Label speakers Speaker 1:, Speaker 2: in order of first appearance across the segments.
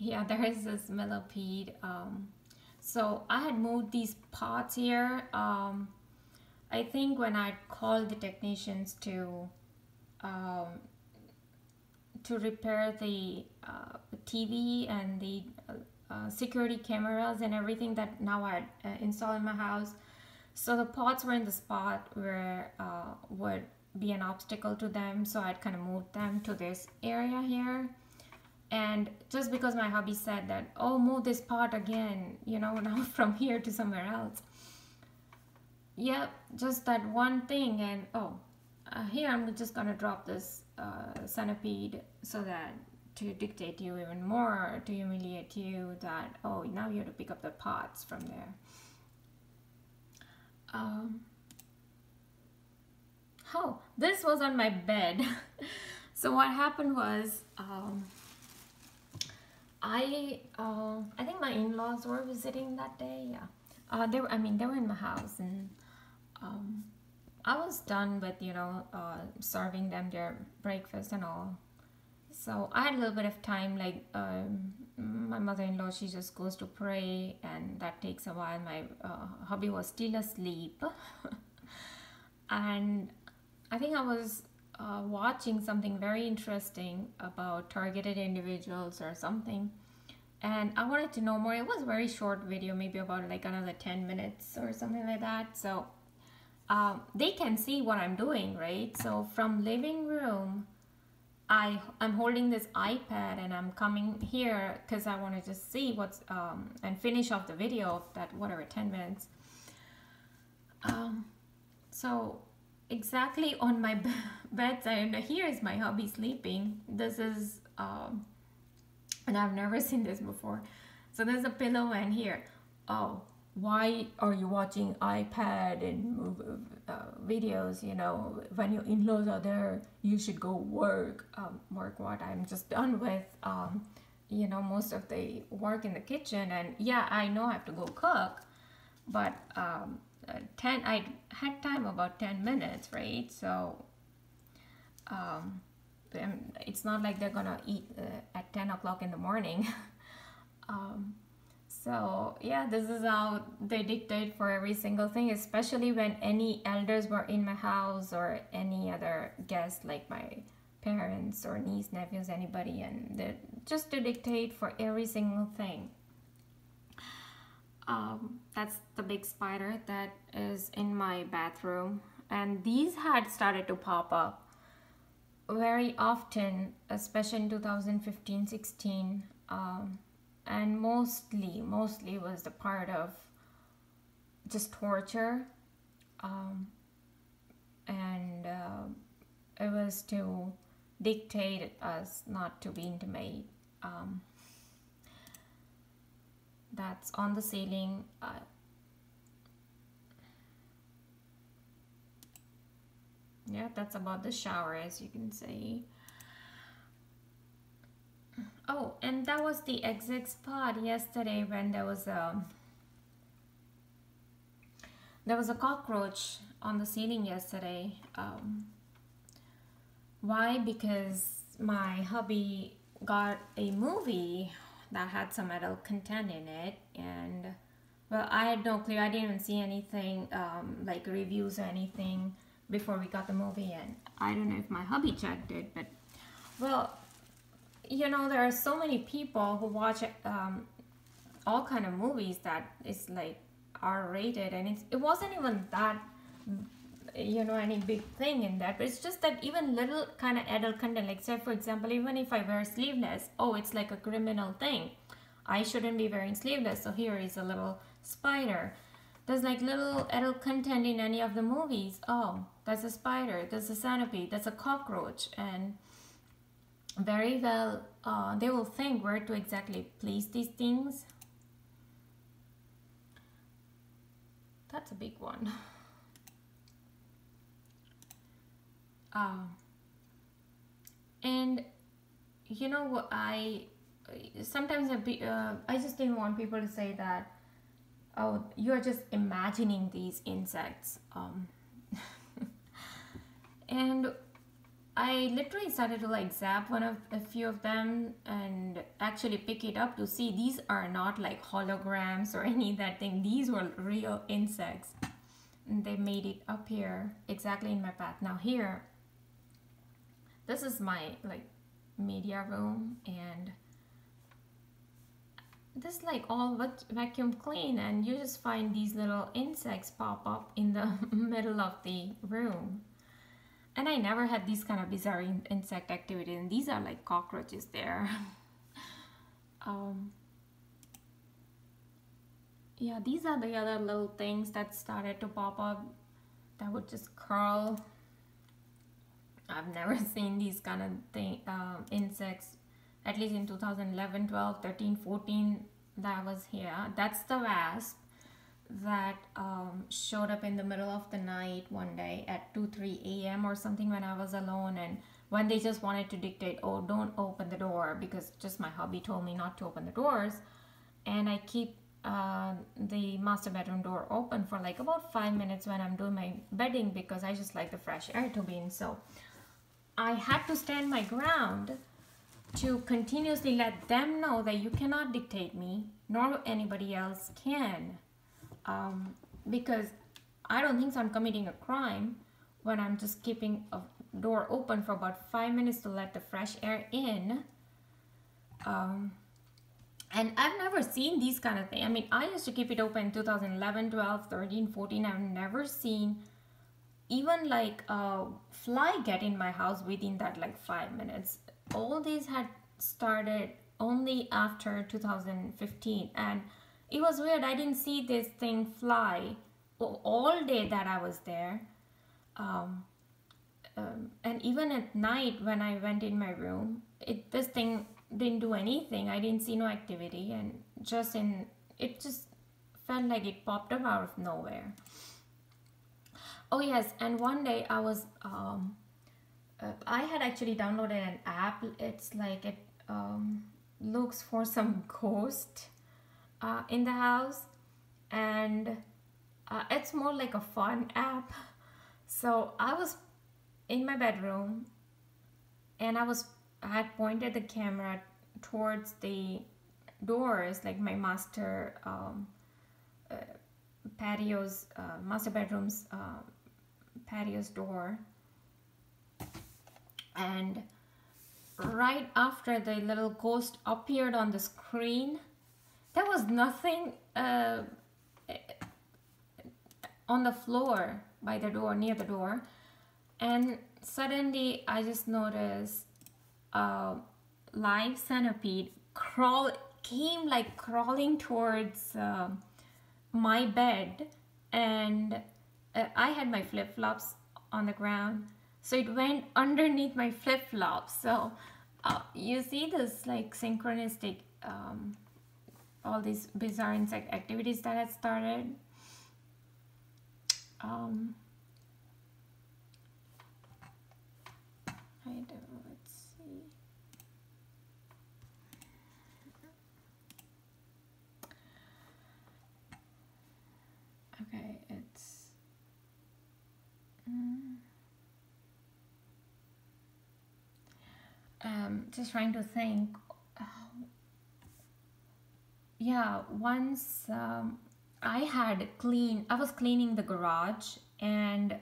Speaker 1: Yeah, there is this millipede. So I had moved these pots here. I think when I called the technicians um, to repair the TV and the security cameras and everything that now I installed in my house. So the pots were in the spot where would be an obstacle to them. So I'd kind of moved them to this area here. And just because my hubby said that, oh, move this pot again, now from here to somewhere else. Yep, just that one thing. And here I'm just gonna drop this centipede so that to dictate you even more, to humiliate you, that, oh, now you have to pick up the pots from there. Um, oh, this was on my bed. So what happened was, I think my in-laws were visiting that day. Yeah, they were in my house, and I was done with serving them their breakfast and all. So I had a little bit of time. Like my mother-in-law, she just goes to pray, and that takes a while. My hubby was still asleep, and I think I was watching something very interesting about targeted individuals or something, and I wanted to know more. It was a very short video, maybe about like another 10 minutes or something like that. So they can see what I'm doing, right? So from living room, I'm holding this iPad and I'm coming here because I want to just see what's and finish off the video of that whatever 10 minutes. So exactly on my bedside, and here is my hubby sleeping. This is and I've never seen this before. So there's a pillow, and here, oh, why are you watching iPad and videos? When your in-laws are there, you should go work. Work what? I'm just done with most of the work in the kitchen, and yeah, I know I have to go cook, but I had time about 10 minutes, right? So it's not like they're gonna eat at 10 o'clock in the morning. So yeah, this is how they dictate for every single thing, especially when any elders were in my house or any other guest, like my parents or niece, nephews, anybody, and they just to dictate for every single thing. That's the big spider that is in my bathroom, and these had started to pop up very often, especially in 2015-16, and mostly was the part of just torture, and it was to dictate us not to be intimate. That's on the ceiling. Yeah, that's about the shower, as you can see. Oh, and that was the exact spot yesterday when there was a cockroach on the ceiling yesterday. Why? Because my hubby got a movie that had some adult content in it, and well, I had no clue. I didn't even see anything like reviews or anything before we got the movie, and I don't know if my hubby checked it, but well, there are so many people who watch all kind of movies that is like R-rated, and it wasn't even that any big thing in that, but it's just that even little kind of adult content, like say for example, even if I wear sleeveless, oh, it's like a criminal thing, I shouldn't be wearing sleeveless, so here is a little spider. There's like little adult content in any of the movies, oh, that's a spider, that's a centipede, that's a cockroach, and very well they will think where to exactly place these things. That's a big one. And what, I sometimes I just didn't want people to say that, oh, you're just imagining these insects, and I literally started to like zap a few of them and actually pick it up to see these are not like holograms or any of that thing. These were real insects. And they made it up here exactly in my path. Now here, this is my like media room, and this like all vacuum clean, and you just find these little insects pop up in the middle of the room. And I never had these kind of bizarre insect activity, and these are like cockroaches there. Yeah, these are the other little things that started to pop up that would just curl. I've never seen these kind of insects, at least in 2011, 12, 13, 14 that was here. That's the wasp that showed up in the middle of the night one day at 2-3 a.m. or something when I was alone, and when they just wanted to dictate, oh, don't open the door, because just my hubby told me not to open the doors, and I keep the master bedroom door open for like about 5 minutes when I'm doing my bedding, because I just like the fresh air to be in. So I had to stand my ground to continuously let them know that you cannot dictate me, nor anybody else can. Because I don't think so I'm committing a crime when I'm just keeping a door open for about 5 minutes to let the fresh air in. And I've never seen these kind of things. I mean, I used to keep it open in 2011, 12, 13, 14. I've never seen even like a fly get in my house within that like 5 minutes. All these had started only after 2015, and it was weird. I didn't see this thing fly all day that I was there. And even at night when I went in my room, this thing didn't do anything. I didn't see no activity, and it just felt like it popped up out of nowhere. Oh yes, and one day I was I had actually downloaded an app. It's like it looks for some ghost in the house, and it's more like a fun app. So I was in my bedroom, and I had pointed the camera towards the doors, like my master patio's master bedroom's patio's door, and right after the little ghost appeared on the screen, there was nothing on the floor by the door, near the door, and suddenly I just noticed a live centipede came like crawling towards my bed, and I had my flip-flops on the ground, so it went underneath my flip-flops. So you see this like synchronistic all these bizarre insect activities that had started. Let's see. Okay, it's just trying to think. Yeah, once I was cleaning the garage, and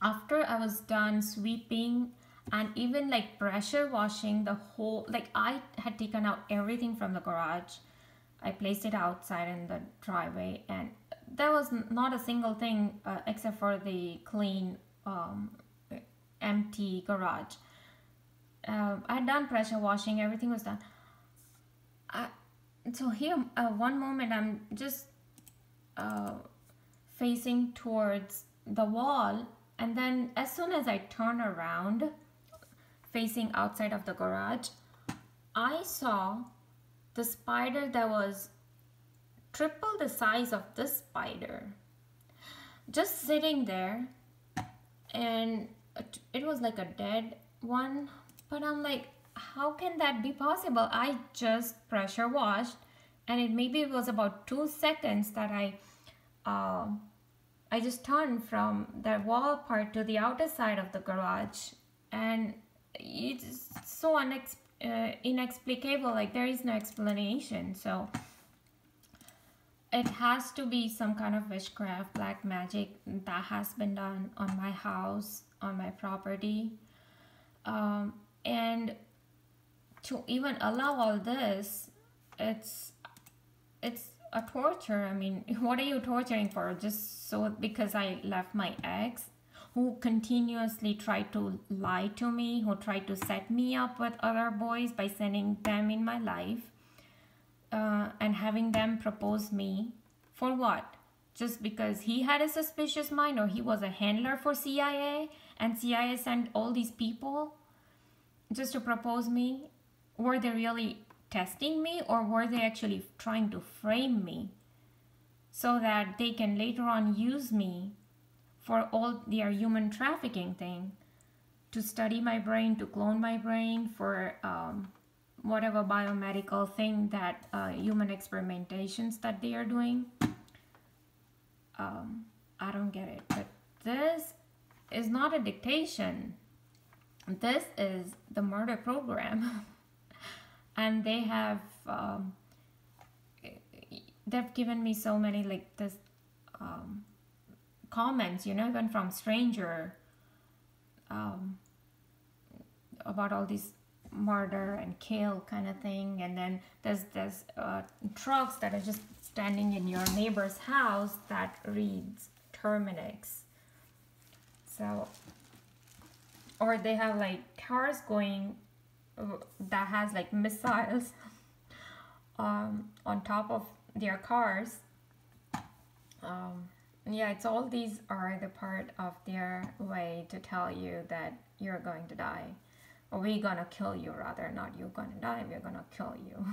Speaker 1: after I was done sweeping and even like pressure washing the whole, like I had taken out everything from the garage. I placed it outside in the driveway, and there was not a single thing except for the clean empty garage. I had done pressure washing, everything was done. So here one moment I'm just facing towards the wall, and then as soon as I turn around facing outside of the garage, I saw the spider that was triple the size of this spider just sitting there, and it was like a dead one. But I'm like, how can that be possible? I just pressure washed, and it was about 2 seconds that I just turned from the wall part to the outer side of the garage, and it's so inexplicable. Like there is no explanation. So it has to be some kind of witchcraft, black magic that has been done on my house, on my property. And to even allow all this, it's a torture. I mean, what are you torturing for? Just so because I left my ex, who continuously tried to lie to me, who tried to set me up with other boys by sending them in my life, and having them propose me for what? Just because he had a suspicious mind, or he was a handler for CIA, and CIA sent all these people just to propose me? Were they really testing me, or were they actually trying to frame me so that they can later on use me for all their human trafficking thing, to study my brain, to clone my brain for whatever biomedical thing that human experimentations that they are doing? I don't get it. But this is not a dictation. This is the murder program. And they have they've given me so many like this comments, you know, even from stranger, about all these murder and kill kind of thing. And then there's trucks that are just standing in your neighbor's house that reads Terminix. So, or they have like cars going that has like missiles on top of their cars. Yeah, it's all these are the part of their way to tell you that you're going to die, or we're gonna kill you, rather, not you're gonna die, we're gonna kill you.